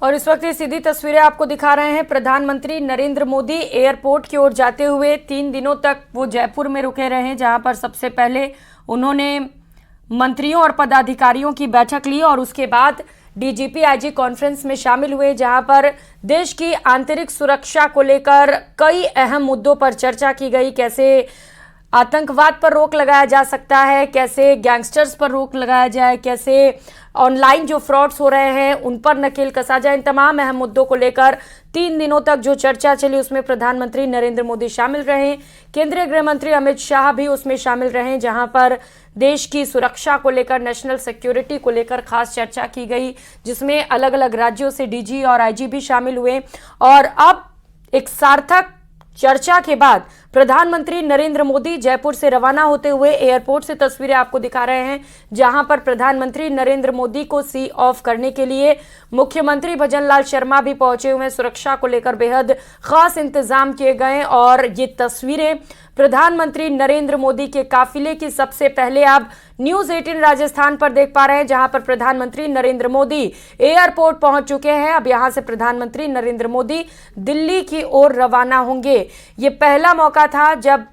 और इस वक्त ये सीधी तस्वीरें आपको दिखा रहे हैं। प्रधानमंत्री नरेंद्र मोदी एयरपोर्ट की ओर जाते हुए 3 दिनों तक वो जयपुर में रुके रहे, जहां पर सबसे पहले उन्होंने मंत्रियों और पदाधिकारियों की बैठक ली और उसके बाद डीजीपी आईजी कॉन्फ्रेंस में शामिल हुए, जहां पर देश की आंतरिक सुरक्षा को लेकर कई अहम मुद्दों पर चर्चा की गई। कैसे आतंकवाद पर रोक लगाया जा सकता है, कैसे गैंगस्टर्स पर रोक लगाया जाए, कैसे ऑनलाइन जो फ्रॉड्स हो रहे हैं उन पर नकेल कसा जाए। इन तमाम अहम मुद्दों को लेकर 3 दिनों तक जो चर्चा चली उसमें प्रधानमंत्री नरेंद्र मोदी शामिल रहे। केंद्रीय गृह मंत्री अमित शाह भी उसमें शामिल रहे, जहां पर देश की सुरक्षा को लेकर, नेशनल सिक्योरिटी को लेकर खास चर्चा की गई, जिसमें अलग अलग राज्यों से डीजी और आईजी भी शामिल हुए। और अब एक सार्थक चर्चा के बाद प्रधानमंत्री नरेंद्र मोदी जयपुर से रवाना होते हुए एयरपोर्ट से तस्वीरें आपको दिखा रहे हैं, जहां पर प्रधानमंत्री नरेंद्र मोदी को सी ऑफ करने के लिए मुख्यमंत्री भजनलाल शर्मा भी पहुंचे हुए हैं। सुरक्षा को लेकर बेहद खास इंतजाम किए गए और ये तस्वीरें प्रधानमंत्री नरेंद्र मोदी के काफिले की सबसे पहले आप न्यूज 18 राजस्थान पर देख पा रहे हैं, जहां पर प्रधानमंत्री नरेंद्र मोदी एयरपोर्ट पहुंच चुके हैं। अब यहां से प्रधानमंत्री नरेंद्र मोदी दिल्ली की ओर रवाना होंगे। ये पहला मौका था जब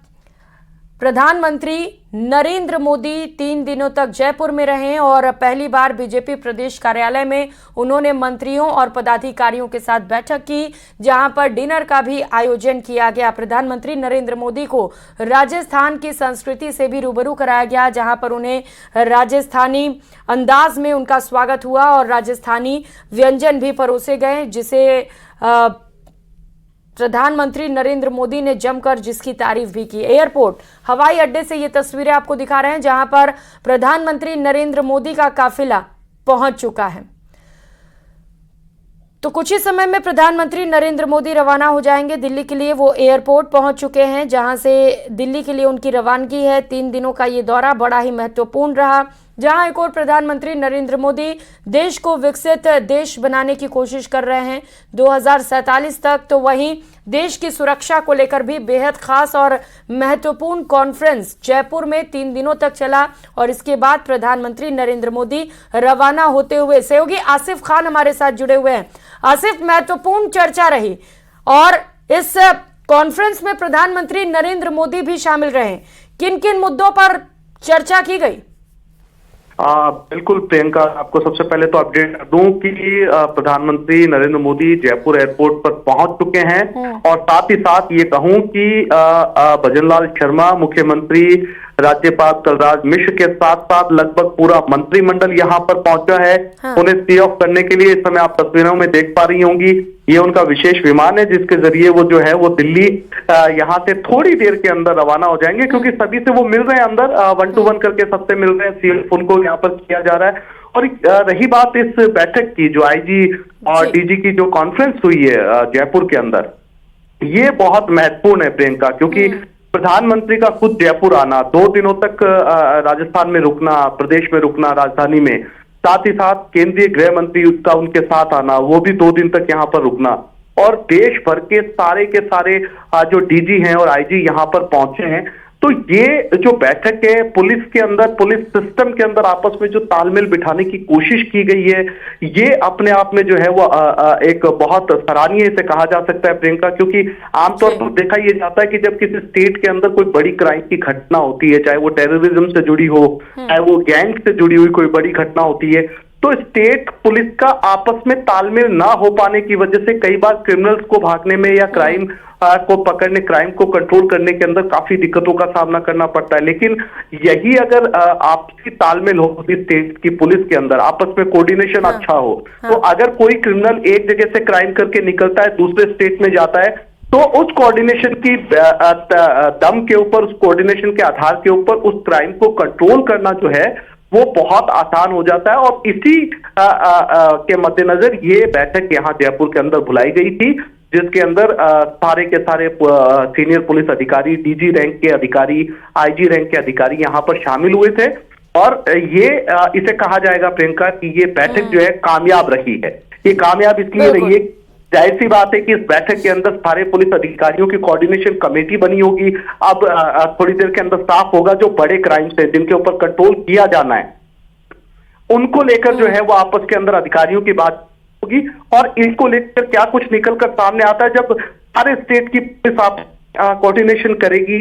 प्रधानमंत्री नरेंद्र मोदी 3 दिनों तक जयपुर में रहे और पहली बार बीजेपी प्रदेश कार्यालय में उन्होंने मंत्रियों और पदाधिकारियों के साथ बैठक की, जहां पर डिनर का भी आयोजन किया गया। प्रधानमंत्री नरेंद्र मोदी को राजस्थान की संस्कृति से भी रूबरू कराया गया, जहां पर उन्हें राजस्थानी अंदाज में उनका स्वागत हुआ और राजस्थानी व्यंजन भी परोसे गए, जिसे प्रधानमंत्री नरेंद्र मोदी ने जमकर जिसकी तारीफ भी की। एयरपोर्ट हवाई अड्डे से ये तस्वीरें आपको दिखा रहे हैं, जहां पर प्रधानमंत्री नरेंद्र मोदी का काफिला पहुंच चुका है। तो कुछ ही समय में प्रधानमंत्री नरेंद्र मोदी रवाना हो जाएंगे दिल्ली के लिए। वो एयरपोर्ट पहुंच चुके हैं, जहां से दिल्ली के लिए उनकी रवानगी है। 3 दिनों का ये दौरा बड़ा ही महत्वपूर्ण रहा, जहां एक और प्रधानमंत्री नरेंद्र मोदी देश को विकसित देश बनाने की कोशिश कर रहे हैं 2047 तक। तो वहीं देश की सुरक्षा को लेकर भी बेहद खास और महत्वपूर्ण कॉन्फ्रेंस जयपुर में 3 दिनों तक चला और इसके बाद प्रधानमंत्री नरेंद्र मोदी रवाना होते हुए। सहयोगी आसिफ खान हमारे साथ जुड़े हुए हैं। आसिफ, महत्वपूर्ण चर्चा रही और इस कॉन्फ्रेंस में प्रधानमंत्री नरेंद्र मोदी भी शामिल रहे। किन किन मुद्दों पर चर्चा की गई? बिल्कुल प्रियंका, आपको सबसे पहले तो अपडेट कर दूं कि प्रधानमंत्री नरेंद्र मोदी जयपुर एयरपोर्ट पर पहुंच चुके हैं और साथ ही साथ ये कहूं कि भजनलाल शर्मा, मुख्यमंत्री राज्यपाल कलराज मिश्र के साथ साथ लगभग पूरा मंत्रिमंडल यहां पर पहुंचा है। उन्हें सी ऑफ करने के लिए इस समय आप तस्वीरों में देख पा रही होंगी, ये उनका विशेष विमान है जिसके जरिए वो जो है वो दिल्ली यहां से थोड़ी देर के अंदर रवाना हो जाएंगे, क्योंकि सभी से वो मिल रहे हैं अंदर, 1 to 1 करके सबसे मिल रहे हैं। सी ऑफ उनको यहाँ पर किया जा रहा है। और रही बात इस बैठक की, जो आईजी और डीजी की जो कॉन्फ्रेंस हुई है जयपुर के अंदर, ये बहुत महत्वपूर्ण है प्रियंका, क्योंकि प्रधानमंत्री का खुद जयपुर आना, 2 दिनों तक राजस्थान में रुकना, प्रदेश में रुकना, राजधानी में, साथ ही साथ केंद्रीय गृह मंत्री का उनके साथ आना, वो भी 2 दिन तक यहाँ पर रुकना, और देश भर के सारे जो डीजी हैं और आईजी यहाँ पर पहुंचे हैं। तो ये जो बैठक है, पुलिस के अंदर, पुलिस सिस्टम के अंदर आपस में जो तालमेल बिठाने की कोशिश की गई है, ये अपने आप में जो है वो एक बहुत सराहनीय से कहा जा सकता है प्रियंका, क्योंकि आमतौर पर देखा यह जाता है कि जब किसी स्टेट के अंदर कोई बड़ी क्राइम की घटना होती है, चाहे वो टेररिज्म से जुड़ी हो, चाहे वो गैंग से जुड़ी हुई कोई बड़ी घटना होती है, तो स्टेट पुलिस का आपस में तालमेल ना हो पाने की वजह से कई बार क्रिमिनल्स को भागने में या क्राइम को पकड़ने, क्राइम को कंट्रोल करने के अंदर काफी दिक्कतों का सामना करना पड़ता है। लेकिन यही अगर आपसी तालमेल हो स्टेट की पुलिस के अंदर, आपस में कोऑर्डिनेशन अच्छा हो, तो अगर कोई क्रिमिनल एक जगह से क्राइम करके निकलता है, दूसरे स्टेट में जाता है, तो उस कोऑर्डिनेशन की दम के ऊपर, उस कोऑर्डिनेशन के आधार के ऊपर उस क्राइम को कंट्रोल करना जो है वो बहुत आसान हो जाता है। और इसी के मद्देनजर ये बैठक यहाँ जयपुर के अंदर बुलाई गई थी, जिसके अंदर सारे के सारे सीनियर पुलिस अधिकारी, डीजी रैंक के अधिकारी, आईजी रैंक के अधिकारी यहाँ पर शामिल हुए थे। और ये इसे कहा जाएगा प्रियंका कि ये बैठक जो है कामयाब रही है। ये कामयाब इसलिए रही है, जाहिर सी बात है कि इस बैठक के अंदर सारे पुलिस अधिकारियों की कोऑर्डिनेशन कमेटी बनी होगी। अब थोड़ी देर के अंदर साफ होगा जो बड़े क्राइम्स हैं, जिनके ऊपर कंट्रोल किया जाना है, उनको लेकर जो है वो आपस के अंदर अधिकारियों की बात होगी और इनको लेकर क्या कुछ निकल कर सामने आता है जब सारे स्टेट की पुलिस आप कोऑर्डिनेशन करेगी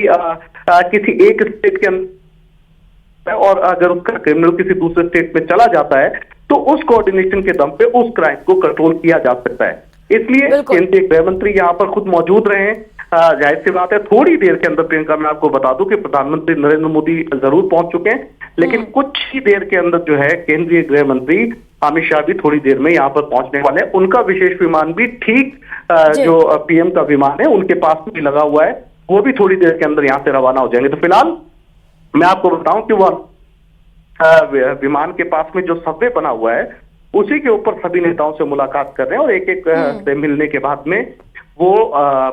किसी एक स्टेट के अंदर, और अगर उसका क्रिमिनल किसी दूसरे स्टेट में चला जाता है तो उस कोऑर्डिनेशन के दम पे उस क्राइम को कंट्रोल किया जा सकता है। इसलिए केंद्रीय गृह मंत्री यहाँ पर खुद मौजूद रहे। जाहिर सी बात है थोड़ी देर के अंदर प्रियंका मैं आपको बता दूं कि प्रधानमंत्री नरेंद्र मोदी जरूर पहुंच चुके हैं, लेकिन कुछ ही देर के अंदर जो है केंद्रीय गृह मंत्री अमित शाह भी थोड़ी देर में यहाँ पर पहुंचने वाले हैं। उनका विशेष विमान भी ठीक जो पीएम का विमान है उनके पास भी लगा हुआ है, वो भी थोड़ी देर के अंदर यहाँ से रवाना हो जाएंगे। तो फिलहाल मैं आपको बताऊं कि वह विमान के पास में जो सबवे बना हुआ है उसी के ऊपर सभी नेताओं से मुलाकात कर रहे हैं और एक एक से मिलने के बाद में वो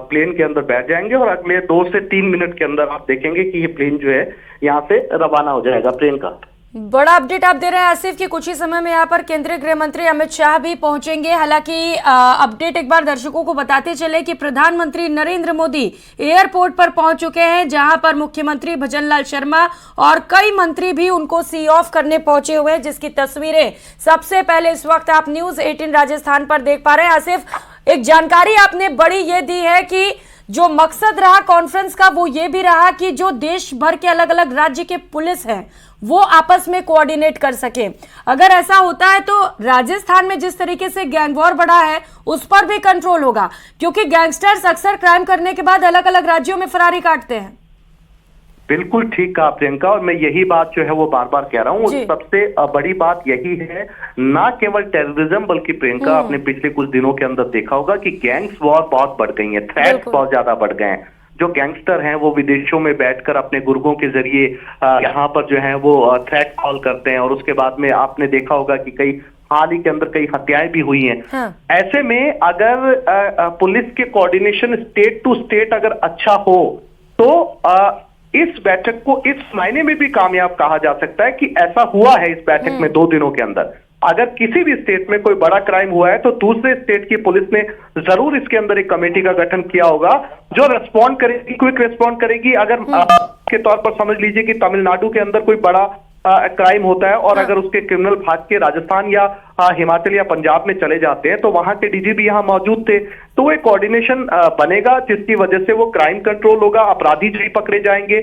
प्लेन के अंदर बैठ जाएंगे और अगले 2 से 3 मिनट के अंदर आप देखेंगे कि ये प्लेन जो है यहाँ से रवाना हो जाएगा। प्लेन का बड़ा अपडेट आप दे रहे हैं आसिफ कि कुछ ही समय में यहाँ पर केंद्रीय गृह मंत्री अमित शाह भी पहुंचेंगे। हालांकि अपडेट एक बार दर्शकों को बताते चले कि प्रधानमंत्री नरेंद्र मोदी एयरपोर्ट पर पहुंच चुके हैं, जहां पर मुख्यमंत्री भजनलाल शर्मा और कई मंत्री भी उनको सी ऑफ करने पहुंचे हुए हैं, जिसकी तस्वीरें सबसे पहले इस वक्त आप न्यूज 18 राजस्थान पर देख पा रहे हैं। आसिफ, एक जानकारी आपने बड़ी ये दी है कि जो मकसद रहा कॉन्फ्रेंस का वो ये भी रहा कि जो देश भर के अलग अलग राज्य के पुलिस हैं वो आपस में कोऑर्डिनेट कर सके। अगर ऐसा होता है तो राजस्थान में जिस तरीके से गैंग वॉर बढ़ा है उस पर भी कंट्रोल होगा, क्योंकि गैंगस्टर्स अक्सर क्राइम करने के बाद अलग अलग राज्यों में फरारी काटते हैं। बिल्कुल ठीक कहा प्रियंका, और मैं यही बात जो है वो बार बार कह रहा हूँ। सबसे बड़ी बात यही है, ना केवल टेररिज्म बल्कि प्रियंका आपने पिछले कुछ दिनों के अंदर देखा होगा कि गैंग्स वॉर बहुत बढ़ गई है, थ्रेट्स बहुत ज्यादा बढ़ गए हैं। जो गैंगस्टर हैं वो विदेशों में बैठकर अपने गुर्गों के जरिए यहाँ पर जो है वो थ्रेट कॉल करते हैं और उसके बाद में आपने देखा होगा कि कई हाल ही के अंदर कई हत्याएं भी हुई हैं। हाँ। ऐसे में अगर पुलिस के कोऑर्डिनेशन स्टेट टू स्टेट अगर अच्छा हो तो इस बैठक को इस मायने में भी कामयाब कहा जा सकता है कि ऐसा हुआ है इस बैठक में 2 दिनों के अंदर। अगर किसी भी स्टेट में कोई बड़ा क्राइम हुआ है तो दूसरे स्टेट की पुलिस ने जरूर इसके अंदर एक कमेटी का गठन किया होगा जो रिस्पॉन्ड करेगी, क्विक रिस्पॉन्ड करेगी। अगर के तौर पर समझ लीजिए कि तमिलनाडु के अंदर कोई बड़ा क्राइम होता है और अगर उसके क्रिमिनल भाग के राजस्थान या हिमाचल या पंजाब में चले जाते हैं तो वहां के डीजीपी यहाँ मौजूद थे, तो एक कोऑर्डिनेशन बनेगा जिसकी वजह से वो क्राइम कंट्रोल होगा, अपराधी भी पकड़े जाएंगे।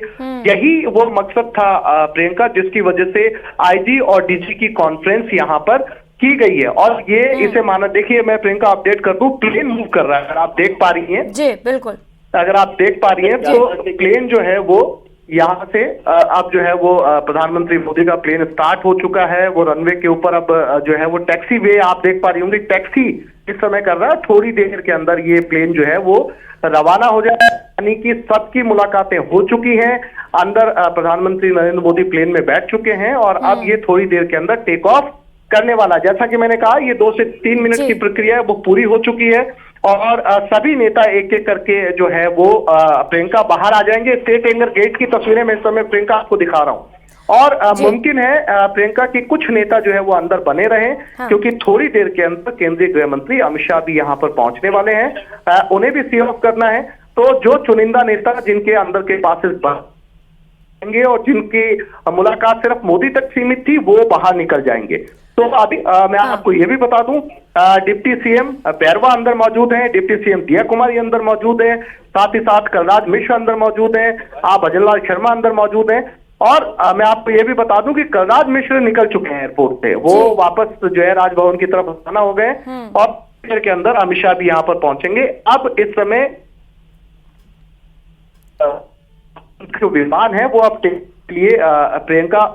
यही वो मकसद था प्रियंका, जिसकी वजह से आईजी और डीजी की कॉन्फ्रेंस यहाँ पर की गई है। और ये इसे माना, देखिए मैं प्रियंका अपडेट कर दूं, प्लेन मूव कर रहा है, अगर आप देख पा रही हैं। जी बिल्कुल, अगर आप देख पा रही हैं तो प्लेन जो है वो यहाँ से अब जो है वो प्रधानमंत्री मोदी का प्लेन स्टार्ट हो चुका है। वो रनवे के ऊपर अब जो है वो टैक्सी वे आप देख पा रही होंगी, टैक्सी इस समय कर रहा है। थोड़ी देर के अंदर ये प्लेन जो है वो रवाना हो जाएगा, यानी कि सबकी मुलाकातें हो चुकी हैं। अंदर प्रधानमंत्री नरेंद्र मोदी प्लेन में बैठ चुके हैं और अब ये थोड़ी देर के अंदर टेक ऑफ करने वाला। जैसा कि मैंने कहा ये 2 से 3 मिनट की प्रक्रिया है वो पूरी हो चुकी है और सभी नेता एक एक करके जो है वो प्रियंका बाहर आ जाएंगे। स्टेट एंगर गेट की तस्वीरें मैं इस समय प्रियंका आपको दिखा रहा हूं और मुमकिन है प्रियंका की कुछ नेता जो है वो अंदर बने रहें। हाँ। क्योंकि थोड़ी देर के अंदर केंद्रीय गृह मंत्री अमित शाह भी यहाँ पर पहुंचने वाले हैं, उन्हें भी सी ऑफ करना है। तो जो चुनिंदा नेता जिनके अंदर के पासेस बनेंगे और जिनकी मुलाकात सिर्फ मोदी तक सीमित थी वो बाहर निकल जाएंगे। तो अभी मैं आपको ये भी बता दूं, डिप्टी सीएम बैरवा अंदर मौजूद हैं, डिप्टी सीएम दिया कुमारी अंदर मौजूद है, साथ ही साथ कलराज मिश्र अंदर मौजूद हैं, भजनलाल शर्मा अंदर मौजूद हैं। और मैं आपको ये भी बता दूं कि कलराज मिश्र निकल चुके हैं एयरपोर्ट से, वो वापस जो है राजभवन की तरफ रवाना हो गए और देर के अंदर अमित शाह भी यहाँ पर पहुंचेंगे। अब इस समय जो विमान है वो अब के लिए प्रियंका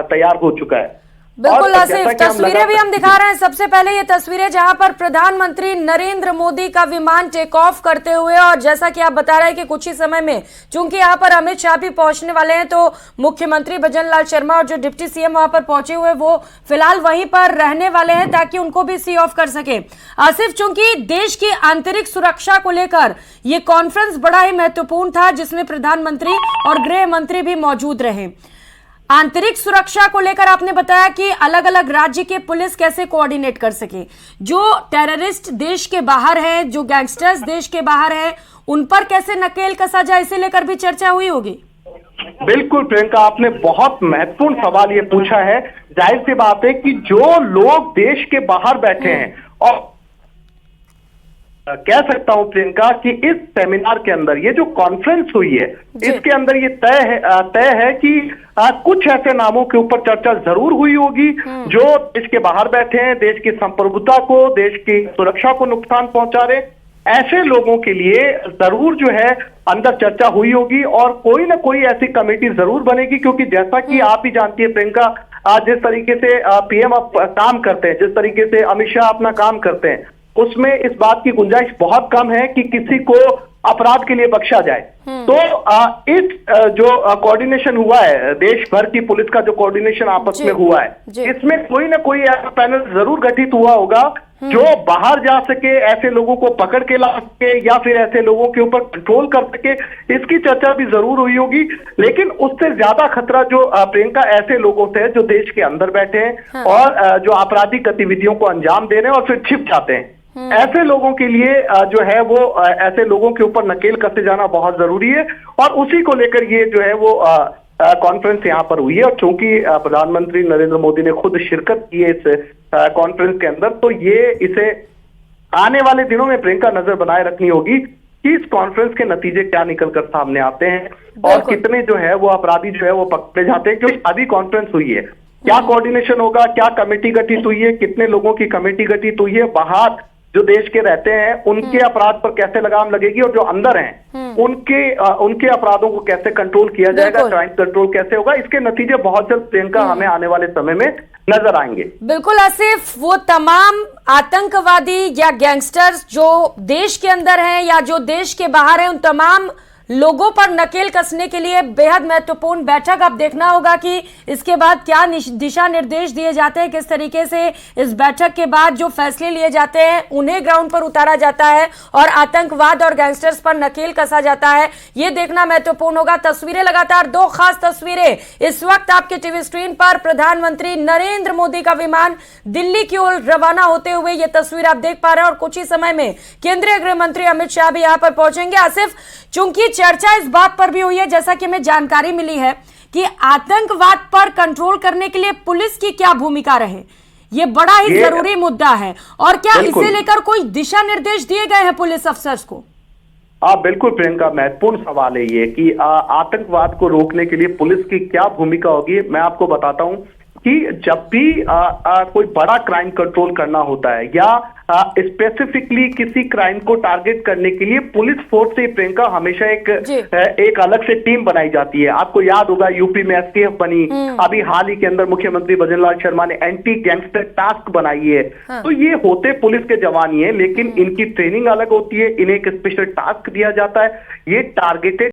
तैयार हो चुका है। बिल्कुल आसिफ, तस्वीरें भी हम दिखा रहे हैं। सबसे पहले ये तस्वीरें जहां पर प्रधानमंत्री नरेंद्र मोदी का विमान टेक ऑफ करते हुए, और जैसा कि आप बता रहे हैं कि कुछ ही समय में चूंकि यहाँ पर अमित शाह भी पहुंचने वाले हैं तो मुख्यमंत्री भजनलाल शर्मा और जो डिप्टी सीएम वहां पर पहुंचे हुए वो फिलहाल वहीं पर रहने वाले हैं ताकि उनको भी सी ऑफ कर सके। आसिफ, चूंकि देश की आंतरिक सुरक्षा को लेकर ये कॉन्फ्रेंस बड़ा ही महत्वपूर्ण था जिसमें प्रधानमंत्री और गृह मंत्री भी मौजूद रहे। आंतरिक सुरक्षा को लेकर आपने बताया कि अलग अलग राज्य के पुलिस कैसे कोऑर्डिनेट कर सके, जो टेररिस्ट देश के बाहर हैं, जो गैंगस्टर्स देश के बाहर हैं, उन पर कैसे नकेल कसा जाए, इसे लेकर भी चर्चा हुई होगी। बिल्कुल प्रियंका, आपने बहुत महत्वपूर्ण सवाल ये पूछा है। जाहिर सी बात है कि जो लोग देश के बाहर बैठे हैं और कह सकता हूं प्रियंका कि इस सेमिनार के अंदर ये जो कॉन्फ्रेंस हुई है इसके अंदर ये तय है कि कुछ ऐसे नामों के ऊपर चर्चा जरूर हुई होगी जो देश के बाहर बैठे हैं, देश की संप्रभुता को, देश की सुरक्षा को नुकसान पहुंचा रहे, ऐसे लोगों के लिए जरूर जो है अंदर चर्चा हुई होगी और कोई ना कोई ऐसी कमेटी जरूर बनेगी। क्योंकि जैसा कि आप ही जानती है प्रियंका, आज जिस तरीके से पीएम काम करते हैं, जिस तरीके से अमित शाह अपना काम करते हैं, उसमें इस बात की गुंजाइश बहुत कम है कि किसी को अपराध के लिए बख्शा जाए। तो इस जो कोऑर्डिनेशन हुआ है, देश भर की पुलिस का जो कोऑर्डिनेशन आपस में हुआ है, इसमें कोई ना कोई ऐसा पैनल जरूर गठित हुआ होगा जो बाहर जा सके, ऐसे लोगों को पकड़ के ला सके या फिर ऐसे लोगों के ऊपर कंट्रोल कर सके, इसकी चर्चा भी जरूर हुई होगी। लेकिन उससे ज्यादा खतरा जो प्रियंका ऐसे लोगों से है जो देश के अंदर बैठे हैं और जो आपराधिक गतिविधियों को अंजाम दे रहे हैं और फिर छिप जाते हैं, ऐसे लोगों के लिए जो है वो ऐसे लोगों के ऊपर नकेल कसे जाना बहुत जरूरी है। और उसी को लेकर ये जो है वो कॉन्फ्रेंस यहाँ पर हुई है। और चूंकि प्रधानमंत्री नरेंद्र मोदी ने खुद शिरकत की है इस कॉन्फ्रेंस के अंदर, तो ये इसे आने वाले दिनों में प्रियंका नजर बनाए रखनी होगी कि इस कॉन्फ्रेंस के नतीजे क्या निकलकर सामने आते हैं और कितने जो है वो अपराधी जो है वो पकड़े जाते हैं। क्योंकि अभी कॉन्फ्रेंस हुई है, क्या कोऑर्डिनेशन होगा, क्या कमेटी गठित हुई है, कितने लोगों की कमेटी गठित हुई है, बाहर जो देश के रहते हैं उनके अपराध पर कैसे लगाम लगेगी और जो अंदर हैं उनके अपराधों को कैसे कंट्रोल किया जाएगा, क्राइम कंट्रोल कैसे होगा, इसके नतीजे बहुत जल्द प्रियंका हमें आने वाले समय में नजर आएंगे। बिल्कुल आसिफ, वो तमाम आतंकवादी या गैंगस्टर्स जो देश के अंदर हैं या जो देश के बाहर हैं, उन तमाम लोगों पर नकेल कसने के लिए बेहद महत्वपूर्ण बैठक अब देखना होगा कि इसके बाद क्या दिशा निर्देश दिए जाते हैं, किस तरीके से इस बैठक के बाद जो फैसले लिए जाते हैं उन्हें ग्राउंड पर उतारा जाता है और आतंकवाद और गैंगस्टर्स पर नकेल कसा जाता है, ये देखना महत्वपूर्ण होगा। तस्वीरें लगातार, दो खास तस्वीरें इस वक्त आपके टीवी स्क्रीन पर, प्रधानमंत्री नरेंद्र मोदी का विमान दिल्ली की ओर रवाना होते हुए ये तस्वीर आप देख पा रहे हैं और कुछ ही समय में केंद्रीय गृह मंत्री अमित शाह भी यहां पर पहुंचेंगे। आसिफ, चूंकि चर्चा इस बात पर भी हुई है, जैसा कि हमें जानकारी मिली है कि आतंकवाद पर कंट्रोल करने के लिए पुलिस की क्या भूमिका रहे, ये बड़ा ही जरूरी मुद्दा है। और क्या इसे लेकर कोई दिशा निर्देश दिए गए हैं पुलिस अफसर्स को? बिल्कुल प्रियंका, महत्वपूर्ण सवाल है ये कि आतंकवाद को रोकने के लिए पुलिस की क्या भूमिका होगी। मैं आपको बताता हूं कि जब भी कोई बड़ा क्राइम कंट्रोल करना होता है या स्पेसिफिकली किसी क्राइम को टारगेट करने के लिए पुलिस फोर्स से प्रियंका हमेशा एक अलग से टीम बनाई जाती है। आपको याद होगा यूपी में एसटीएफ बनी, अभी हाल ही के अंदर मुख्यमंत्री भजनलाल शर्मा ने एंटी गैंगस्टर टास्क बनाई है। तो ये होते पुलिस के जवान ही है, लेकिन इनकी ट्रेनिंग अलग होती है, इन्हें एक स्पेशल टास्क दिया जाता है, ये टारगेटेड